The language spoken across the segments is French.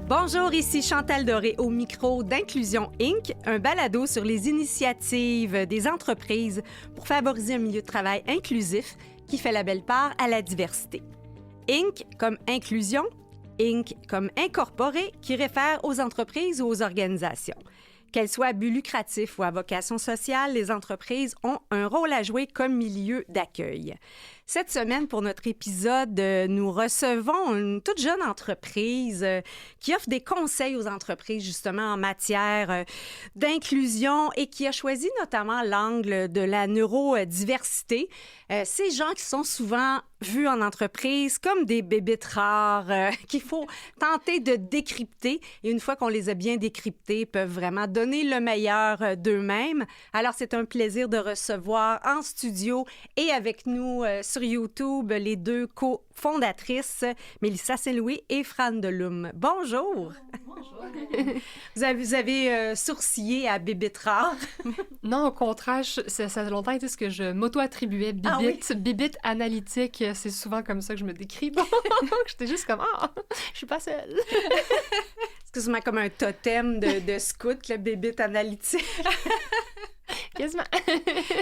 Bonjour, ici Chantal Doré au micro d'Inclusion Inc., un balado sur les initiatives des entreprises pour favoriser un milieu de travail inclusif qui fait la belle part à la diversité. Inc. comme inclusion, Inc. comme incorporé qui réfère aux entreprises ou aux organisations. Qu'elles soient à but lucratif ou à vocation sociale, les entreprises ont un rôle à jouer comme milieu d'accueil. Cette semaine, pour notre épisode, nous recevons une toute jeune entreprise qui offre des conseils aux entreprises justement en matière d'inclusion et qui a choisi notamment l'angle de la neurodiversité. Ces gens qui sont souvent vus en entreprise comme des bébites rares qu'il faut tenter de décrypter et une fois qu'on les a bien décryptés, peuvent vraiment donner le meilleur d'eux-mêmes. Alors, c'est un plaisir de recevoir en studio et avec nous sur YouTube les deux co-fondatrices, Mélissa Saint-Louis et Fran Delume. Bonjour! Bonjour! Vous avez sourcillé à bébite rare? Non, au contraire, ça a longtemps été ce que je m'auto-attribuais, bibite. Ah oui? Bibite analytique, c'est souvent comme ça que je me décris. Donc, j'étais juste comme, je suis pas seule. C'est quasiment comme un totem de scout, le bébite analytique. Quasiment.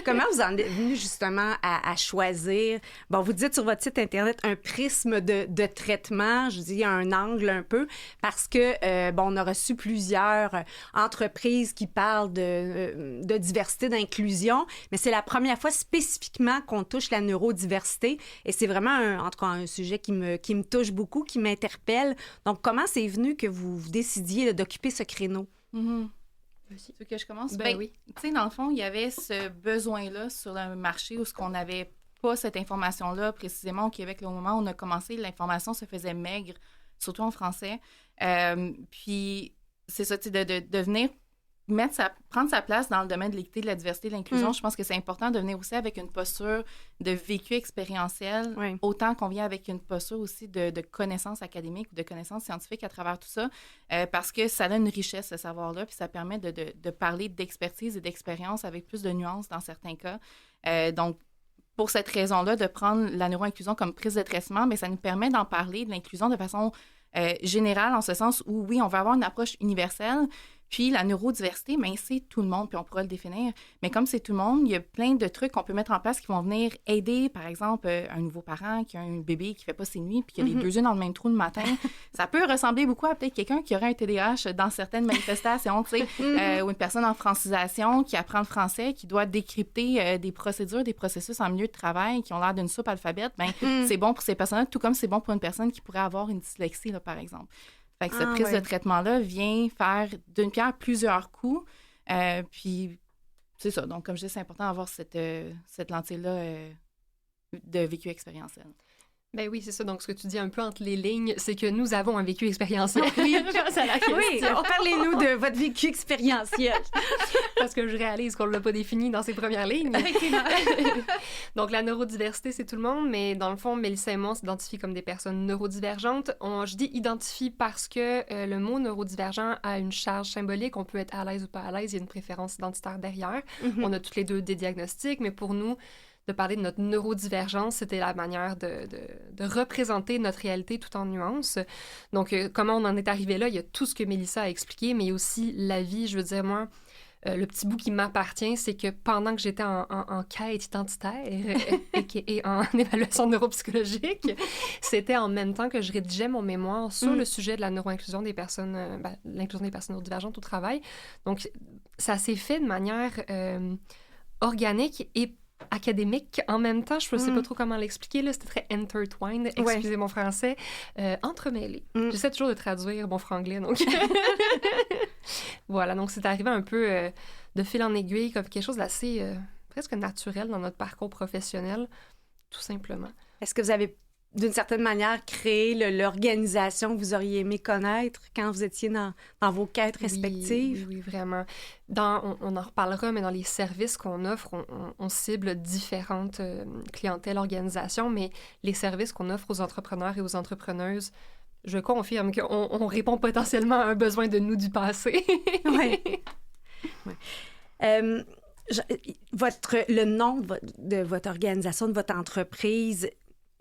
Comment vous en êtes venu justement à choisir? Bon, vous dites sur votre site Internet un prisme de traitement, je dis un angle un peu, parce que, on a reçu plusieurs entreprises qui parlent de diversité, d'inclusion, mais c'est la première fois spécifiquement qu'on touche la neurodiversité et c'est vraiment en tout cas un sujet qui me touche beaucoup, qui m'interpelle. Donc, comment c'est venu que vous décidiez d'occuper ce créneau? Mm-hmm. Tu veux que je commence? Ben oui. Tu sais, dans le fond, il y avait ce besoin-là sur le marché où on n'avait pas cette information-là précisément au Québec. Au moment où on a commencé, l'information se faisait maigre, surtout en français. Puis, c'est ça, tu sais, de venir prendre sa place dans le domaine de l'équité, de la diversité, de l'inclusion. Je pense que c'est important de venir aussi avec une posture de vécu expérientiel, autant qu'on vient avec une posture aussi de connaissances académiques ou de connaissances scientifiques à travers tout ça, parce que ça a une richesse, ce savoir-là, puis ça permet de parler d'expertise et d'expérience avec plus de nuances dans certains cas. Donc, pour cette raison-là, de prendre la neuroinclusion comme prise de traitement, mais ça nous permet d'en parler de l'inclusion de façon générale, en ce sens où, oui, on va avoir une approche universelle, puis la neurodiversité, bien, c'est tout le monde, puis on pourra le définir. Mais comme c'est tout le monde, il y a plein de trucs qu'on peut mettre en place qui vont venir aider, par exemple, un nouveau parent qui a un bébé qui fait pas ses nuits, puis qui a les deux yeux dans le même trou le matin. Ça peut ressembler beaucoup à peut-être quelqu'un qui aurait un TDAH dans certaines manifestations, tu sais, ou une personne en francisation qui apprend le français, qui doit décrypter des procédures, des processus en milieu de travail qui ont l'air d'une soupe alphabète. Bien, c'est bon pour ces personnes-là, tout comme c'est bon pour une personne qui pourrait avoir une dyslexie, là, par exemple. Fait que cette prise de traitement-là vient faire d'une pierre plusieurs coups. Puis, c'est ça. Donc, comme je dis, c'est important d'avoir cette lentille-là de vécu expérientiel. Ben oui, c'est ça. Donc, ce que tu dis un peu entre les lignes, c'est que nous avons un vécu expérientiel. Oui, c'est la question. Oui, parlez-nous de votre vécu expérientiel. Parce que je réalise qu'on ne l'a pas défini dans ses premières lignes. Donc, la neurodiversité, c'est tout le monde, mais dans le fond, Mélissa et moi, on s'identifie comme des personnes neurodivergentes. Je dis identifie parce que le mot neurodivergent a une charge symbolique. On peut être à l'aise ou pas à l'aise. Il y a une préférence identitaire derrière. On a toutes les deux des diagnostics, mais pour nous, de parler de notre neurodivergence, c'était la manière de représenter notre réalité tout en nuances. Donc, comment on en est arrivé là? Il y a tout ce que Mélissa a expliqué, mais aussi la vie. Je veux dire, moi, le petit bout qui m'appartient, c'est que pendant que j'étais en quête identitaire et en évaluation neuropsychologique, c'était en même temps que je rédigeais mon mémoire sur le sujet de la neuroinclusion des personnes, l'inclusion des personnes neurodivergentes au travail. Donc, ça s'est fait de manière organique et académique en même temps. Je ne sais pas trop comment l'expliquer. Là, c'était très intertwined, excusez mon français, entremêlé. J'essaie toujours de traduire mon franglais, donc... Voilà, donc c'est arrivé un peu de fil en aiguille, comme quelque chose d'assez presque naturel dans notre parcours professionnel, tout simplement. Est-ce que vous avez, d'une certaine manière, créé l'organisation que vous auriez aimé connaître quand vous étiez dans vos quêtes respectives? Oui, vraiment. On en reparlera, mais dans les services qu'on offre, on cible différentes clientèles, organisations, mais les services qu'on offre aux entrepreneurs et aux entrepreneuses, je confirme qu'on répond potentiellement à un besoin de nous du passé. Oui. Le nom de votre organisation, de votre entreprise,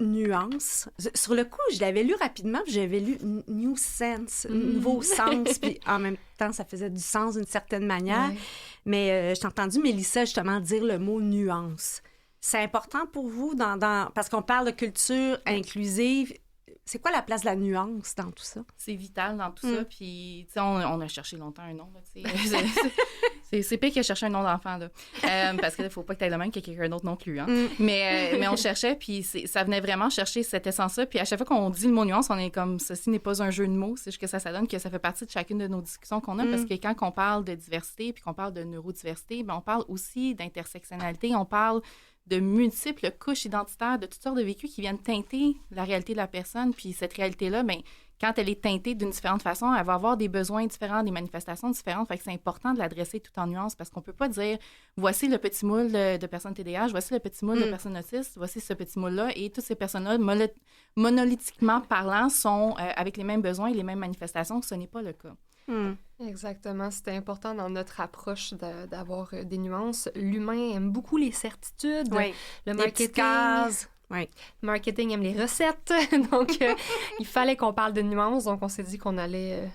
nuance. Sur le coup, je l'avais lu rapidement, puis j'avais lu New Sense, nouveau sens, puis en même temps, ça faisait du sens d'une certaine manière. Ouais. Mais j'ai entendu Mélissa justement dire le mot nuance. C'est important pour vous parce qu'on parle de culture inclusive. C'est quoi la place de la nuance dans tout ça? C'est vital dans tout ça. Puis, tu sais, on a cherché longtemps un nom, là, tu sais. C'est pire que chercher un nom d'enfant, là. Parce qu'il ne faut pas que tu aies le même que quelqu'un d'autre non plus, hein. Mais on cherchait, puis ça venait vraiment chercher cette essence-là. Puis à chaque fois qu'on dit le mot nuance, on est comme, ceci n'est pas un jeu de mots. C'est juste que ça donne que ça fait partie de chacune de nos discussions qu'on a. Parce que quand on parle de diversité, puis qu'on parle de neurodiversité, ben on parle aussi d'intersectionnalité, on parle de multiples couches identitaires, de toutes sortes de vécus qui viennent teinter la réalité de la personne. Puis cette réalité-là, bien, quand elle est teintée d'une différente façon, elle va avoir des besoins différents, des manifestations différentes. Fait que c'est important de l'adresser tout en nuances parce qu'on peut pas dire voici le petit moule de personnes TDAH, voici le petit moule de personnes autistes, voici ce petit moule-là. Et toutes ces personnes-là, monolithiquement parlant, sont avec les mêmes besoins et les mêmes manifestations. Ce n'est pas le cas. Exactement. C'était important dans notre approche d'avoir des nuances. L'humain aime beaucoup les certitudes. Oui. Le marketing. Oui. Le marketing aime les recettes. Donc, il fallait qu'on parle de nuances. Donc, on s'est dit qu'on allait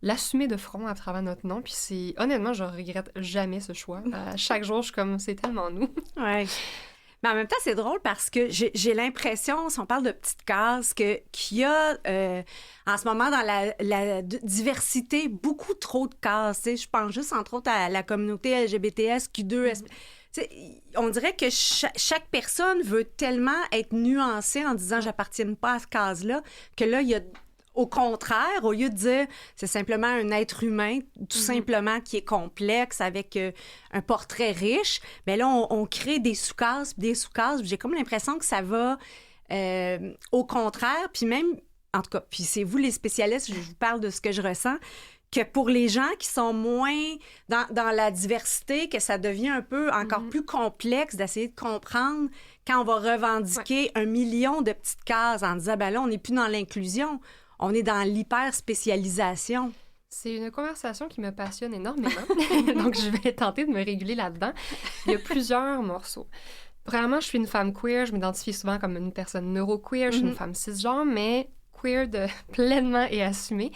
l'assumer de front à travers notre nom. Puis honnêtement, je regrette jamais ce choix. Chaque jour, je suis comme, c'est tellement nous. Oui. Mais en même temps, c'est drôle parce que j'ai l'impression, si on parle de petites cases, qu'il y a en ce moment dans la diversité beaucoup trop de cases. Tu sais, je pense juste entre autres à la communauté LGBTS, Q2. Tu sais, on dirait que chaque personne veut tellement être nuancée en disant « j'appartiens pas à cette case-là » que là, il y a... Au contraire, au lieu de dire c'est simplement un être humain, tout simplement qui est complexe avec un portrait riche, bien là, on crée des sous-cases, des sous-cases. J'ai comme l'impression que ça va au contraire, puis même, en tout cas, puis c'est vous les spécialistes, je vous parle de ce que je ressens, que pour les gens qui sont moins dans la diversité, que ça devient un peu encore plus complexe d'essayer de comprendre quand on va revendiquer 1 million de petites cases en disant, ben là, on n'est plus dans l'inclusion. On est dans l'hyper-spécialisation. C'est une conversation qui me passionne énormément. Donc, je vais tenter de me réguler là-dedans. Il y a plusieurs morceaux. Premièrement, je suis une femme queer. Je m'identifie souvent comme une personne neuroqueer. Je suis une femme cisgenre, mais queer pleinement et assumée.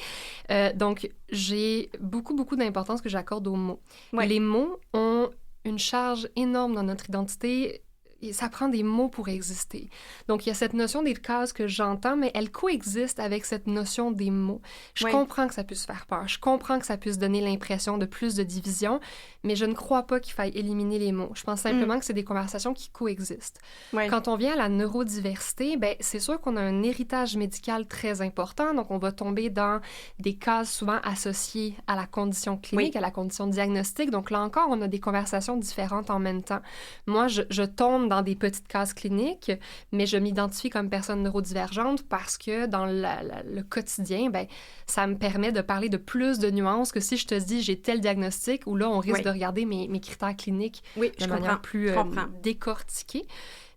Donc, j'ai beaucoup d'importance que j'accorde aux mots. Ouais. Les mots ont une charge énorme dans notre identité. Et ça prend des mots pour exister. Donc, il y a cette notion des cases que j'entends, mais elle coexiste avec cette notion des mots. Je comprends que ça puisse faire peur. Je comprends que ça puisse donner l'impression de plus de division, mais je ne crois pas qu'il faille éliminer les mots. Je pense simplement que c'est des conversations qui coexistent. Quand on vient à la neurodiversité, ben, c'est sûr qu'on a un héritage médical très important, donc on va tomber dans des cases souvent associées à la condition clinique, à la condition diagnostique. Donc là encore, on a des conversations différentes en même temps. Moi, je tombe dans des petites cases cliniques, mais je m'identifie comme personne neurodivergente parce que dans le quotidien, ben, ça me permet de parler de plus de nuances que si je te dis j'ai tel diagnostic où là, on risque de regarder mes critères cliniques de manière plus décortiquée.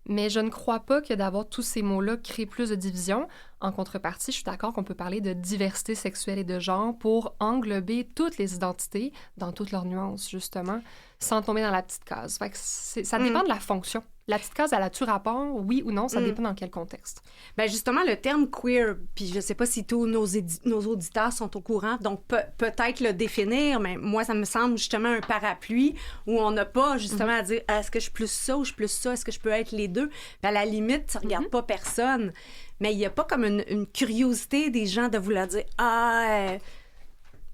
Mais je ne crois pas que d'avoir tous ces mots-là crée plus de division. En contrepartie, je suis d'accord qu'on peut parler de diversité sexuelle et de genre pour englober toutes les identités dans toutes leurs nuances, justement, sans tomber dans la petite case. Fait que ça dépend de la fonction. La petite case, elle a-tu rapport, oui ou non? Ça dépend dans quel contexte. Bien, justement, le terme queer, puis je ne sais pas si tous nos auditeurs sont au courant, donc peut-être le définir, mais moi, ça me semble justement un parapluie où on n'a pas justement à dire est-ce que je suis plus ça ou je suis plus ça? Est-ce que je peux être les deux? Puis à la limite, ça ne regarde pas personne. Mais il n'y a pas comme une curiosité des gens de vouloir dire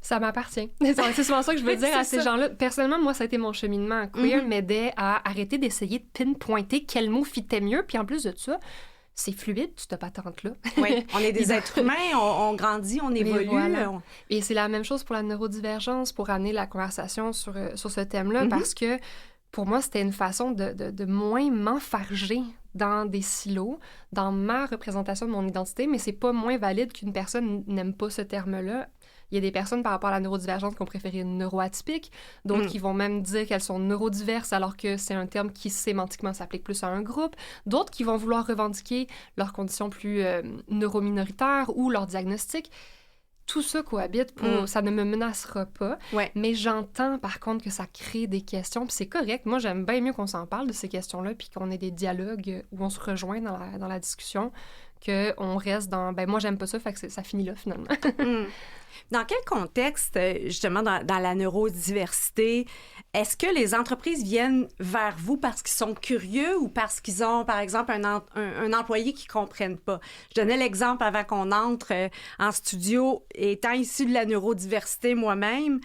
ça m'appartient. C'est souvent ça que je veux dire à ces gens-là. Personnellement, moi, ça a été mon cheminement. Queer m'aidait à arrêter d'essayer de pinpointer quel mot fitait mieux. Puis en plus de ça, c'est fluide, cette patente-là. Oui, on est des êtres humains, on grandit, on évolue. Voilà. Et c'est la même chose pour la neurodivergence, pour amener la conversation sur ce thème-là, parce que pour moi, c'était une façon de moins m'enfarger dans des silos, dans ma représentation de mon identité, mais c'est pas moins valide qu'une personne n'aime pas ce terme-là. Il y a des personnes par rapport à la neurodivergence qui ont préféré neuroatypique, d'autres qui vont même dire qu'elles sont neurodiverses alors que c'est un terme qui sémantiquement s'applique plus à un groupe, d'autres qui vont vouloir revendiquer leurs conditions plus neurominoritaires ou leur diagnostic. tout ça cohabite, ça ne me menacera pas. Ouais. Mais j'entends, par contre, que ça crée des questions, puis c'est correct. Moi, j'aime bien mieux qu'on s'en parle de ces questions-là, puis qu'on ait des dialogues où on se rejoint dans la discussion, qu'on reste dans « ben moi, j'aime pas ça, fait que ça finit là, finalement. » Dans quel contexte, justement, dans la neurodiversité, est-ce que les entreprises viennent vers vous parce qu'ils sont curieux ou parce qu'ils ont, par exemple, un employé qui ne comprenne pas? Je donnais l'exemple avant qu'on entre en studio. Étant issu de la neurodiversité moi-même,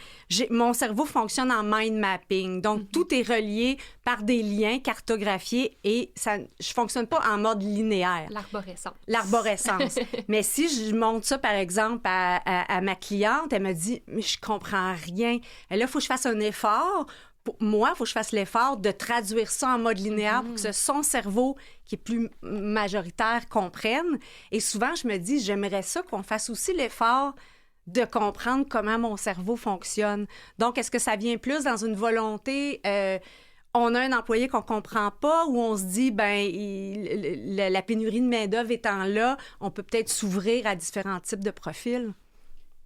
mon cerveau fonctionne en mind mapping. Donc, tout est relié par des liens cartographiés et je ne fonctionne pas en mode linéaire. L'arborescence. Mais si je montre ça, par exemple, à ma cliente, elle me dit « mais je comprends rien ». Et là, il faut que je fasse un effort. Pour moi, il faut que je fasse l'effort de traduire ça en mode linéaire pour que son cerveau, qui est plus majoritaire, comprenne. Et souvent, je me dis, j'aimerais ça qu'on fasse aussi l'effort de comprendre comment mon cerveau fonctionne. Donc, est-ce que ça vient plus dans une volonté... on a un employé qu'on comprend pas ou on se dit, la pénurie de main-d'œuvre étant là, on peut peut-être s'ouvrir à différents types de profils?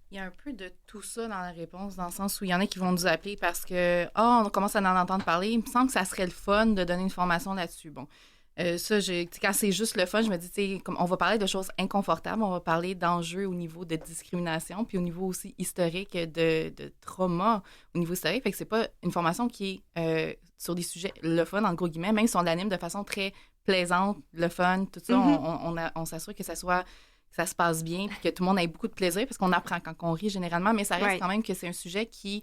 Il y a un peu de tout ça dans la réponse, dans le sens où il y en a qui vont nous appeler parce que, on commence à en entendre parler. Il me semble que ça serait le fun de donner une formation là-dessus. Bon, ça, quand c'est juste le fun, je me dis, on va parler de choses inconfortables, on va parler d'enjeux au niveau de discrimination, puis au niveau aussi historique de trauma au niveau historique. Fait que c'est pas une formation qui est sur des sujets le fun, en gros guillemets, même si on l'anime de façon très plaisante, le fun, tout ça, on s'assure que ça se passe bien, puis que tout le monde ait beaucoup de plaisir, parce qu'on apprend quand on rit généralement, mais ça reste quand même que c'est un sujet qui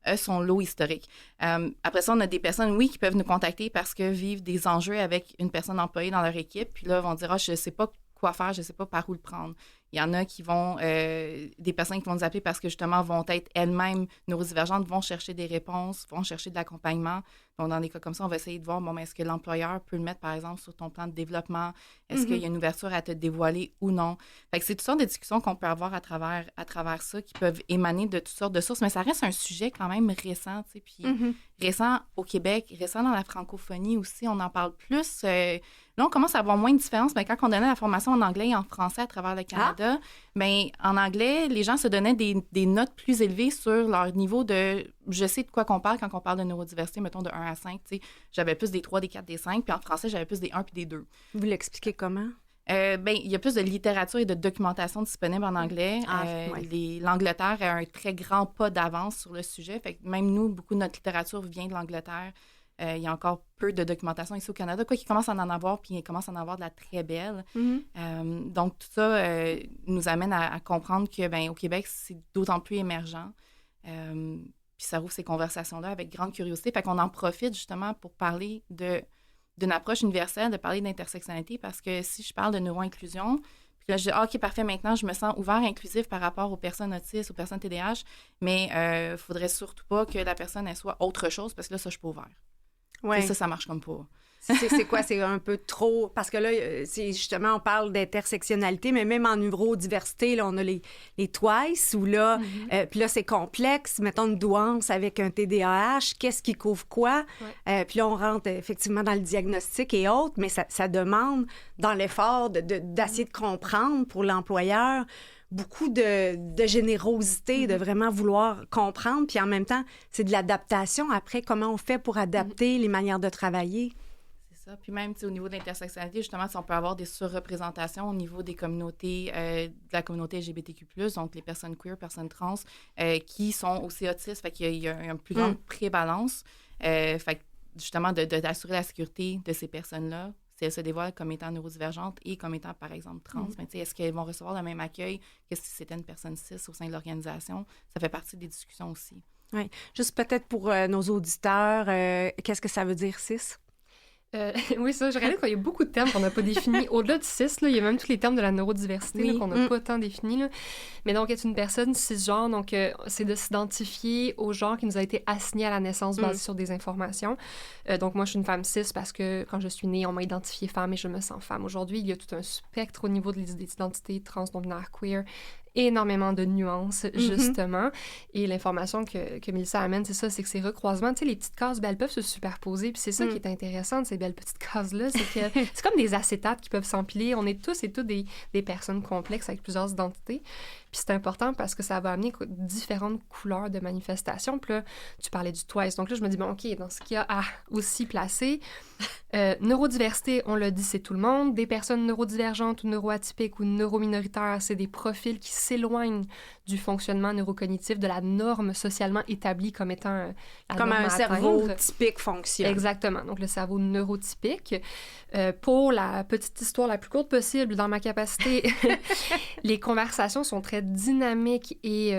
a son lot historique. Après ça, on a des personnes, oui, qui peuvent nous contacter parce que vivent des enjeux avec une personne employée dans leur équipe, puis là, vont dire « je sais pas quoi faire, je sais pas par où le prendre ». Il y en a qui vont, des personnes qui vont nous appeler parce que justement vont être elles-mêmes neurodivergentes, vont chercher des réponses, vont chercher de l'accompagnement. Donc, dans des cas comme ça, on va essayer de voir, est-ce que l'employeur peut le mettre, par exemple, sur ton plan de développement? Est-ce qu'il y a une ouverture à te dévoiler ou non? Fait que c'est toutes sortes de discussions qu'on peut avoir à travers ça, qui peuvent émaner de toutes sortes de sources, mais ça reste un sujet quand même récent, tu sais, puis récent au Québec, récent dans la francophonie aussi, on en parle plus. Là, on commence à avoir moins de différence, mais quand on donnait la formation en anglais et en français à travers le Canada, en anglais, les gens se donnaient des notes plus élevées sur leur niveau de... Je sais de quoi qu'on parle quand on parle de neurodiversité, mettons de 1 à 5. Tu sais, j'avais plus des 3, des 4, des 5, puis en français, j'avais plus des 1 puis des 2. Vous l'expliquez comment? Il y a plus de littérature et de documentation disponible en anglais. L'Angleterre a un très grand pas d'avance sur le sujet. Fait que même nous, beaucoup de notre littérature vient de l'Angleterre. Il y a encore peu de documentation ici au Canada, quoi qu'il commence à en avoir, puis il commence à en avoir de la très belle. Donc, tout ça nous amène à comprendre que, au Québec, c'est d'autant plus émergent. Puis ça rouvre ces conversations-là avec grande curiosité. Fait qu'on en profite justement pour parler d'une approche universelle, de parler d'intersectionnalité, parce que si je parle de neuro-inclusion, puis là, je dis, OK, parfait, maintenant, je me sens ouvert, inclusif par rapport aux personnes autistes, aux personnes TDAH, mais il ne faudrait surtout pas que la personne, elle soit autre chose, parce que là, ça, je suis pas ouvert. Ouais. Ça marche comme pas. C'est quoi? C'est un peu trop... Parce que là, c'est justement, on parle d'intersectionnalité, mais même en neurodiversité, là, on a les twice, où là, puis là, c'est complexe. Mettons une douance avec un TDAH, qu'est-ce qui couvre quoi? Puis là, on rentre effectivement dans le diagnostic et autres, mais ça demande, dans l'effort d'essayer de comprendre pour l'employeur, beaucoup de générosité, de vraiment vouloir comprendre. Puis en même temps, c'est de l'adaptation. Après, comment on fait pour adapter les manières de travailler? C'est ça. Puis même, au niveau de l'intersectionnalité, justement, on peut avoir des surreprésentations au niveau des communautés, de la communauté LGBTQ+, donc les personnes queer, personnes trans, qui sont aussi autistes. Fait qu'il y a une plus grande prévalence. Fait que, justement, d'assurer la sécurité de ces personnes-là, si elles se dévoilent comme étant neurodivergentes et comme étant, par exemple, trans. Mais est-ce qu'elles vont recevoir le même accueil que si c'était une personne cis au sein de l'organisation? Ça fait partie des discussions aussi. Oui. Juste peut-être pour nos auditeurs, qu'est-ce que ça veut dire cis? Oui, ça, je réalise qu'il y a beaucoup de termes qu'on n'a pas définis. Au-delà du cis, là, il y a même tous les termes de la neurodiversité là, qu'on n'a pas tant définis. Là. Mais donc, être une personne cisgenre, donc, c'est de s'identifier au genre qui nous a été assigné à la naissance basé sur des informations. Donc, moi, je suis une femme cis parce que quand je suis née, on m'a identifiée femme et je me sens femme. Aujourd'hui, il y a tout un spectre au niveau des identités trans, non-binaires, queer énormément de nuances, justement. Et l'information que Mélissa amène, c'est ça, c'est que ces recroisements, tu sais, les petites cases, ben, elles peuvent se superposer. Puis c'est ça qui est intéressant de ces belles petites cases-là, c'est que c'est comme des acétates qui peuvent s'empiler. On est tous et toutes des personnes complexes avec plusieurs identités. Puis c'est important parce que ça va amener différentes couleurs de manifestation. Puis là, tu parlais du twice. Donc là, je me dis, bon, OK, dans ce qu'il y a à aussi placer, neurodiversité, on l'a dit, c'est tout le monde. Des personnes neurodivergentes ou neuroatypiques ou neurominoritaires, c'est des profils qui s'éloignent du fonctionnement neurocognitif, de la norme socialement établie comme étant comme un cerveau typique fonctionne. Exactement. Donc, le cerveau neurotypique. Pour la petite histoire la plus courte possible, dans ma capacité, les conversations sont très dynamiques et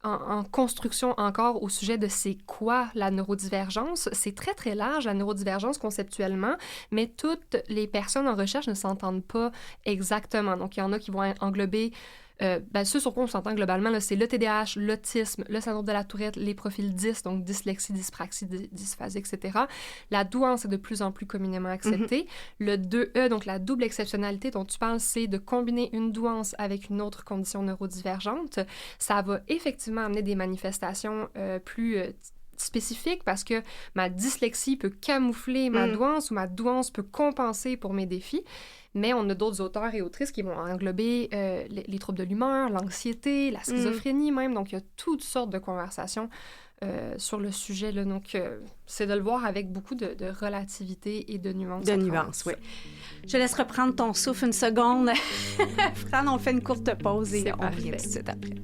en construction encore au sujet de c'est quoi la neurodivergence. C'est très, très large, la neurodivergence conceptuellement, mais toutes les personnes en recherche ne s'entendent pas exactement. Donc, il y en a qui vont englober ceux sur quoi on s'entend globalement, là, c'est le TDAH, l'autisme, le syndrome de la Tourette, les profils 10, donc dyslexie, dyspraxie, dysphasie, etc. La douance est de plus en plus communément acceptée. Le 2E, donc la double exceptionnalité dont tu parles, c'est de combiner une douance avec une autre condition neurodivergente. Ça va effectivement amener des manifestations plus spécifiques parce que ma dyslexie peut camoufler ma douance ou ma douance peut compenser pour mes défis. Mais on a d'autres auteurs et autrices qui vont englober les troubles de l'humeur, l'anxiété, la schizophrénie même. Donc, il y a toutes sortes de conversations sur le sujet. Là. Donc, c'est de le voir avec beaucoup de relativité et de nuances. De nuances, oui. Je laisse reprendre ton souffle une seconde. Fran, on fait une courte pause et on revient tout de suite après.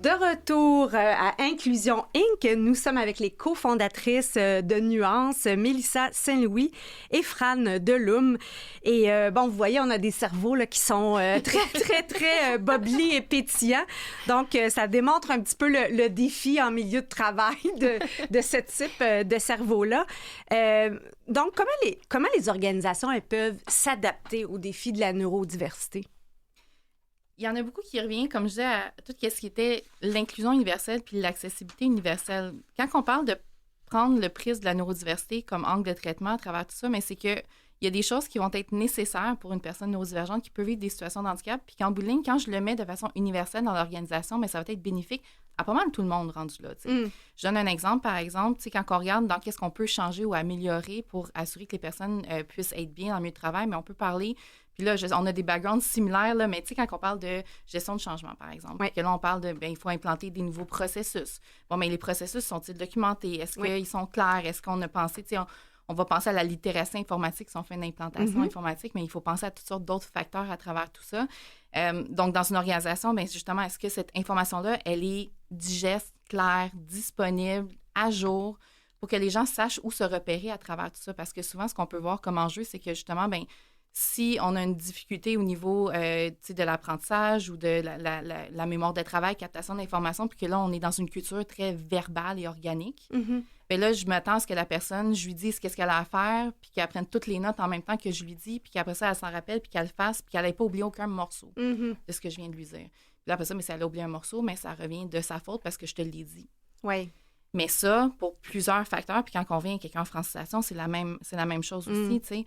De retour à Inclusion Inc., nous sommes avec les cofondatrices de Nuance, Mélissa Saint-Louis et Fran Delhomme. Et vous voyez, on a des cerveaux là, qui sont très, très, très boblés et pétillants. Donc, ça démontre un petit peu le défi en milieu de travail de ce type de cerveau-là. Donc, comment les organisations elles peuvent s'adapter au défi de la neurodiversité? Il y en a beaucoup qui reviennent, comme je disais, à tout ce qui était l'inclusion universelle puis l'accessibilité universelle. Quand on parle de prendre le prisme de la neurodiversité comme angle de traitement à travers tout ça, mais c'est qu'il y a des choses qui vont être nécessaires pour une personne neurodivergente qui peut vivre des situations de handicap, puis qu'en bout de ligne, quand je le mets de façon universelle dans l'organisation, mais ça va être bénéfique à pas mal tout le monde rendu là. Je donne un exemple, par exemple, quand on regarde dans qu'est-ce qu'on peut changer ou améliorer pour assurer que les personnes puissent être bien dans le milieu de travail, mais on peut parler. Puis là, on a des backgrounds similaires, là, mais tu sais, quand on parle de gestion de changement, par exemple, que là, on parle de, il faut implanter des nouveaux processus. Bon, mais les processus sont-ils documentés? Est-ce qu'ils sont clairs? Est-ce qu'on a pensé, tu sais, on va penser à la littératie informatique si on fait une implantation informatique, mais il faut penser à toutes sortes d'autres facteurs à travers tout ça. Donc, dans une organisation, bien, justement, est-ce que cette information-là, elle est digeste, claire, disponible, à jour, pour que les gens sachent où se repérer à travers tout ça? Parce que souvent, ce qu'on peut voir comme enjeu, c'est que justement, bien, si on a une difficulté au niveau de l'apprentissage ou de la mémoire de travail, captation d'informations, puis que là, on est dans une culture très verbale et organique, bien là, je m'attends à ce que la personne, je lui dise qu'est-ce qu'elle a à faire, puis qu'elle prenne toutes les notes en même temps que je lui dis, puis qu'après ça, elle s'en rappelle, puis qu'elle le fasse, puis qu'elle n'ait pas oublié aucun morceau de ce que je viens de lui dire. Puis là, après ça, mais si elle a oublié un morceau, mais ça revient de sa faute parce que je te l'ai dit. Oui. Mais ça, pour plusieurs facteurs, puis quand on vient à quelqu'un en francisation, c'est la même chose aussi, tu sais.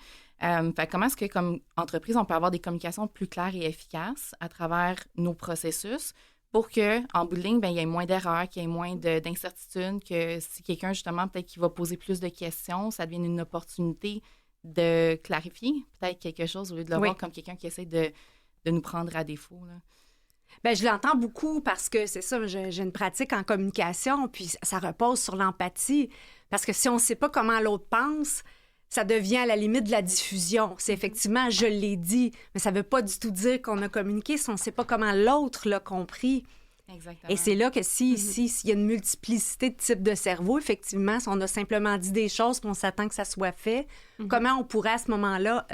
Fait comment est-ce que, comme entreprise, on peut avoir des communications plus claires et efficaces à travers nos processus pour qu'en bout de ligne, il y ait moins d'erreurs, qu'il y ait moins d'incertitudes, que si quelqu'un, justement, peut-être qui va poser plus de questions, ça devienne une opportunité de clarifier peut-être quelque chose au lieu de le voir comme quelqu'un qui essaie de nous prendre à défaut, là. Bien, je l'entends beaucoup parce que c'est ça, j'ai une pratique en communication, puis ça repose sur l'empathie. Parce que si on ne sait pas comment l'autre pense, ça devient à la limite de la diffusion. C'est effectivement, je l'ai dit, mais ça ne veut pas du tout dire qu'on a communiqué si on ne sait pas comment l'autre l'a compris. Exactement. Et c'est là que s'il y a une multiplicité de types de cerveau, effectivement, si on a simplement dit des choses qu'on s'attend que ça soit fait, comment on pourrait à ce moment-là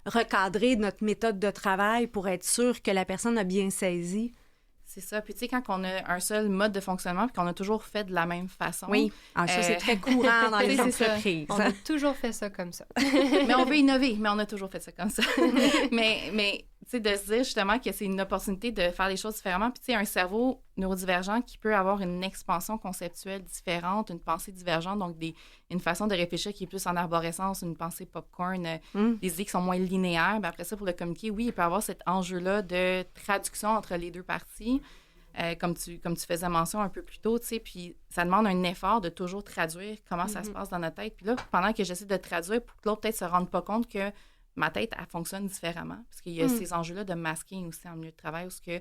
recadrer notre méthode de travail pour être sûr que la personne a bien saisi? C'est ça. Puis, tu sais, quand on a un seul mode de fonctionnement puis qu'on a toujours fait de la même façon. Oui, ça, c'est très courant dans les entreprises. On a toujours fait ça comme ça. Mais on veut innover, mais on a toujours fait ça comme ça. mais tu sais, de se dire justement que c'est une opportunité de faire les choses différemment. Puis, tu sais, un cerveau neurodivergent qui peut avoir une expansion conceptuelle différente, une pensée divergente, donc une façon de réfléchir qui est plus en arborescence, une pensée popcorn, des idées qui sont moins linéaires. Bien, après ça, pour le communiquer, oui, il peut avoir cet enjeu-là de traduction entre les deux parties, comme tu faisais mention un peu plus tôt, tu sais, puis ça demande un effort de toujours traduire comment ça se passe dans notre tête. Puis là, pendant que j'essaie de traduire, pour que l'autre peut-être se rende pas compte que ma tête, elle fonctionne différemment, parce qu'il y a ces enjeux-là de masking aussi en milieu de travail, où que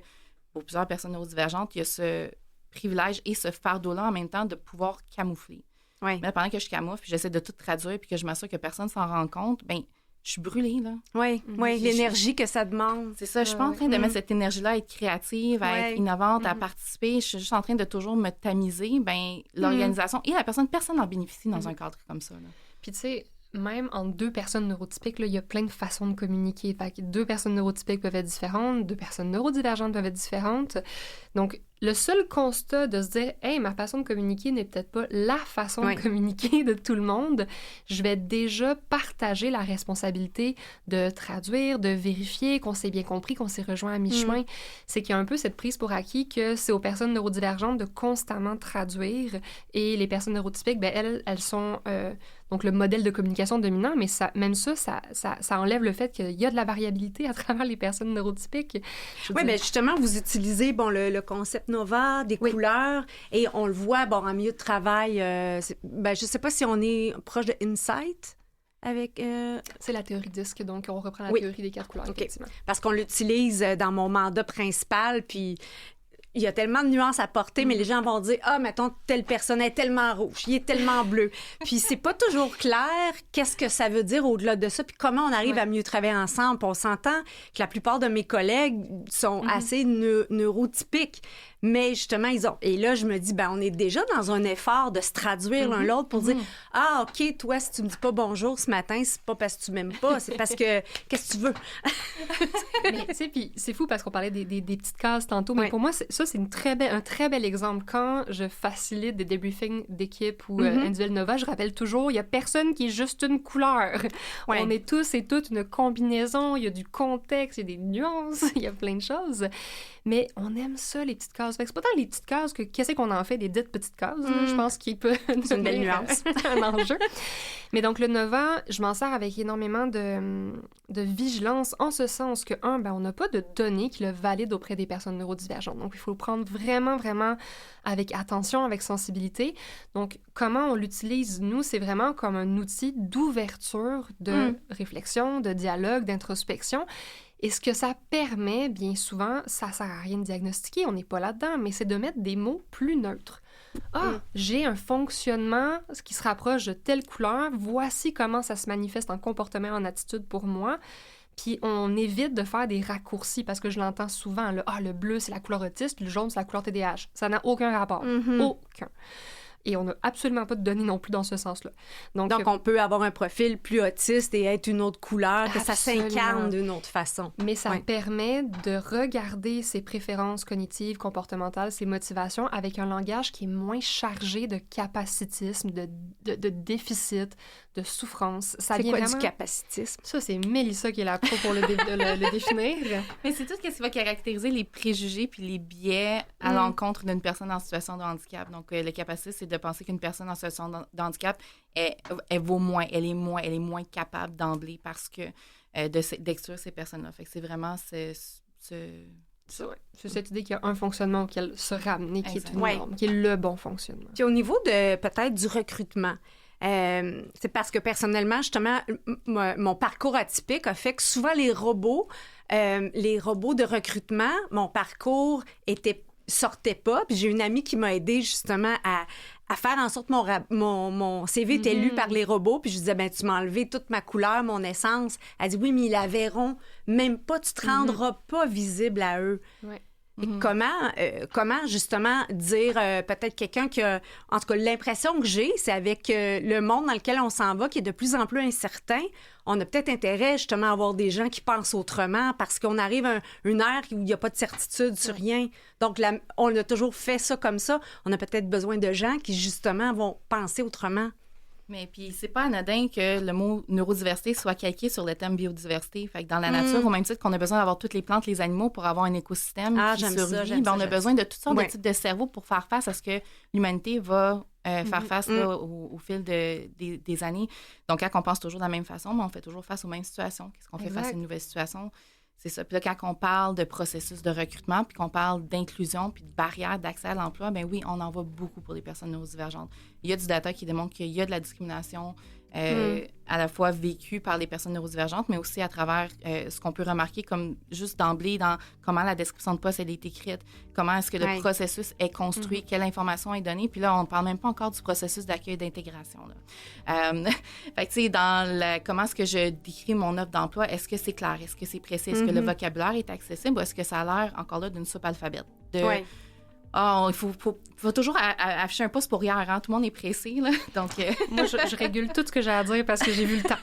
pour plusieurs personnes neurodivergentes, il y a ce privilège et ce fardeau-là en même temps de pouvoir camoufler. Oui. Mais pendant que je camoufle, puis j'essaie de tout traduire, puis que je m'assure que personne s'en rend compte, bien, je suis brûlée, là. Oui, l'énergie que ça demande. C'est ça, je suis pas en train de mettre cette énergie-là à être créative, à être innovante, à participer. Je suis juste en train de toujours me tamiser. Bien, l'organisation et la personne en bénéficie dans un cadre comme ça, là. Puis tu sais, même entre deux personnes neurotypiques, là, il y a plein de façons de communiquer. Fait que 2 personnes neurotypiques peuvent être différentes, 2 personnes neurodivergentes peuvent être différentes. Donc, le seul constat de se dire « Hey, ma façon de communiquer n'est peut-être pas la façon de communiquer de tout le monde », je vais déjà partager la responsabilité de traduire, de vérifier qu'on s'est bien compris, qu'on s'est rejoint à mi-chemin. C'est qu'il y a un peu cette prise pour acquis que c'est aux personnes neurodivergentes de constamment traduire et les personnes neurotypiques, bien, elles sont donc le modèle de communication dominant, mais ça enlève le fait qu'il y a de la variabilité à travers les personnes neurotypiques. Oui, bien justement, vous utilisez le concept NOVA, des couleurs, et on le voit en milieu de travail. Je ne sais pas si on est proche de Insight avec... C'est la théorie DISC, donc on reprend la théorie des 4 couleurs, effectivement. Parce qu'on l'utilise dans mon mandat principal, puis... Il y a tellement de nuances à porter, mais les gens vont dire « Ah, mettons, telle personne est tellement rouge, il est tellement bleu. » Puis c'est pas toujours clair qu'est-ce que ça veut dire au-delà de ça, puis comment on arrive à mieux travailler ensemble. Puis on s'entend que la plupart de mes collègues sont assez neurotypiques, mais justement, ils ont... Et là, je me dis, on est déjà dans un effort de se traduire l'un l'autre pour dire « Ah, OK, toi, si tu me dis pas bonjour ce matin, c'est pas parce que tu m'aimes pas, c'est parce que... Qu'est-ce que tu veux? » Mais tu sais, puis c'est fou parce qu'on parlait des petites cases tantôt, mais pour moi, ça, c'est un très bel exemple. Quand je facilite des débriefings d'équipe ou individuel Nova, je rappelle toujours, il y a personne qui est juste une couleur. On est tous et toutes une combinaison, il y a du contexte, il y a des nuances, il y a plein de choses. Mais on aime ça, les petites cases. Fait que c'est pas tant les petites cases que qu'est-ce qu'on en fait des dites petites cases. Là, je pense qu'il peut c'est une belle nuance. un enjeu. Mais donc, le Nova, je m'en sers avec énormément de vigilance, en ce sens que, on n'a pas de données qui le valident auprès des personnes neurodivergentes. Donc, il faut le prendre vraiment, vraiment avec attention, avec sensibilité. Donc, comment on l'utilise, nous, c'est vraiment comme un outil d'ouverture, de réflexion, de dialogue, d'introspection. Et ce que ça permet, bien souvent, ça sert à rien de diagnostiquer, on n'est pas là-dedans, mais c'est de mettre des mots plus neutres. J'ai un fonctionnement qui se rapproche de telle couleur, voici comment ça se manifeste en comportement, en attitude pour moi. Puis on évite de faire des raccourcis, parce que je l'entends souvent, le bleu, c'est la couleur autiste, puis le jaune, c'est la couleur TDAH. Ça n'a aucun rapport. Aucun. Et on n'a absolument pas de données non plus dans ce sens-là. Donc on peut avoir un profil plus autiste et être une autre couleur, que ça absolument. s'incarne d'une autre façon. Mais ça permet de regarder ses préférences cognitives, comportementales, ses motivations avec un langage qui est moins chargé de capacitisme, de déficit, de souffrance. Ça c'est vient quoi vraiment... du capacitisme? Ça, c'est Mélissa qui est là pour le définir. Mais c'est tout ce qui va caractériser les préjugés puis les biais à l'encontre d'une personne en situation de handicap. Donc, le capacitisme, c'est de penser qu'une personne en situation de handicap, elle vaut moins, elle est moins capable d'emblée parce que d'exclure ces personnes-là. Fait que c'est vraiment c'est cette idée qu'il y a un fonctionnement auquel se ramener, qui est une norme, qui est le bon fonctionnement. Puis au niveau de peut-être du recrutement, c'est parce que personnellement, justement, mon parcours atypique a fait que souvent les robots de recrutement, mon parcours sortait pas. Puis j'ai une amie qui m'a aidée justement à faire en sorte que mon CV était lu par les robots. Puis je disais, ben tu m'as enlevé toute ma couleur, mon essence. Elle dit, oui, mais ils la verront même pas. Tu te rendras pas visible à eux. Ouais. Et comment justement dire peut-être quelqu'un qui a, en tout cas l'impression que j'ai, c'est avec le monde dans lequel on s'en va qui est de plus en plus incertain, on a peut-être intérêt justement à avoir des gens qui pensent autrement parce qu'on arrive à une ère où il n'y a pas de certitude sur rien. Donc on a toujours fait ça comme ça. On a peut-être besoin de gens qui justement vont penser autrement. Mais puis, c'est pas anodin que le mot neurodiversité soit calqué sur le thème biodiversité. Fait que dans la nature, au même titre qu'on a besoin d'avoir toutes les plantes, les animaux pour avoir un écosystème qui survit, on a besoin de toutes sortes de types de cerveaux pour faire face à ce que l'humanité va faire face là, au fil des années. Donc, quand on pense toujours de la même façon, on fait toujours face aux mêmes situations. Qu'est-ce qu'on fait face à une nouvelle situation? C'est ça. Puis là, quand on parle de processus de recrutement, puis qu'on parle d'inclusion, puis de barrières d'accès à l'emploi, bien oui, on en voit beaucoup pour les personnes neurodivergentes. Il y a du data qui démontre qu'il y a de la discrimination à la fois vécue par les personnes neurodivergentes, mais aussi à travers ce qu'on peut remarquer comme juste d'emblée dans comment la description de poste elle est écrite, comment est-ce que le processus est construit, quelle information est donnée. Puis là, on ne parle même pas encore du processus d'accueil et d'intégration. Fait que, tu sais, comment est-ce que je décris mon offre d'emploi? Est-ce que c'est clair? Est-ce que c'est précis? Est-ce que le vocabulaire est accessible? Ou est-ce que ça a l'air, encore là, d'une soupe alphabète? Il faut toujours afficher un poste pour hier, hein? Tout le monde est pressé, là. Donc, moi, je régule tout ce que j'ai à dire parce que j'ai vu le temps.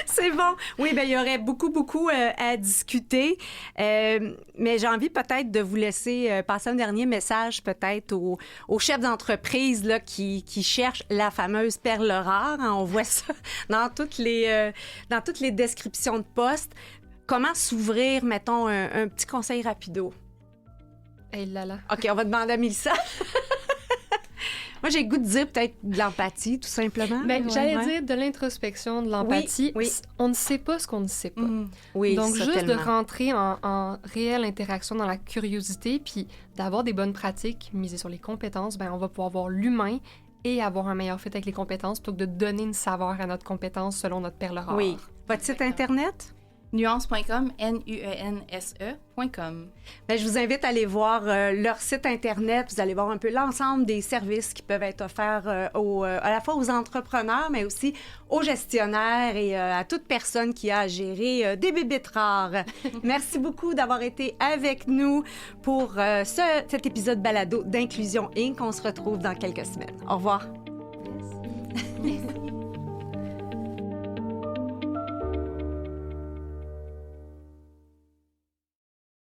C'est bon. Oui, bien, il y aurait beaucoup à discuter. Mais j'ai envie peut-être de vous laisser passer un dernier message peut-être aux chefs d'entreprise là, qui cherchent la fameuse perle rare. Hein? On voit ça dans toutes les descriptions de postes. Comment s'ouvrir, mettons, un petit conseil rapido? Hey là là. OK, on va demander à Mélissa. Moi, j'ai le goût de dire peut-être de l'empathie, tout simplement. Ben, j'allais dire de l'introspection, de l'empathie. Oui. On ne sait pas ce qu'on ne sait pas. Oui, donc, ça, juste tellement. de rentrer en réelle interaction dans la curiosité, puis d'avoir des bonnes pratiques, miser sur les compétences, ben on va pouvoir voir l'humain et avoir un meilleur fit avec les compétences plutôt que de donner une saveur à notre compétence selon notre perle rare. Oui. Votre site Internet? Nuance.com, nuance.com. Bien, je vous invite à aller voir leur site Internet. Vous allez voir un peu l'ensemble des services qui peuvent être offerts à la fois aux entrepreneurs, mais aussi aux gestionnaires et à toute personne qui a à gérer des bébites rares. Merci beaucoup d'avoir été avec nous pour cet épisode balado d'Inclusion Inc. On se retrouve dans quelques semaines. Au revoir. Merci.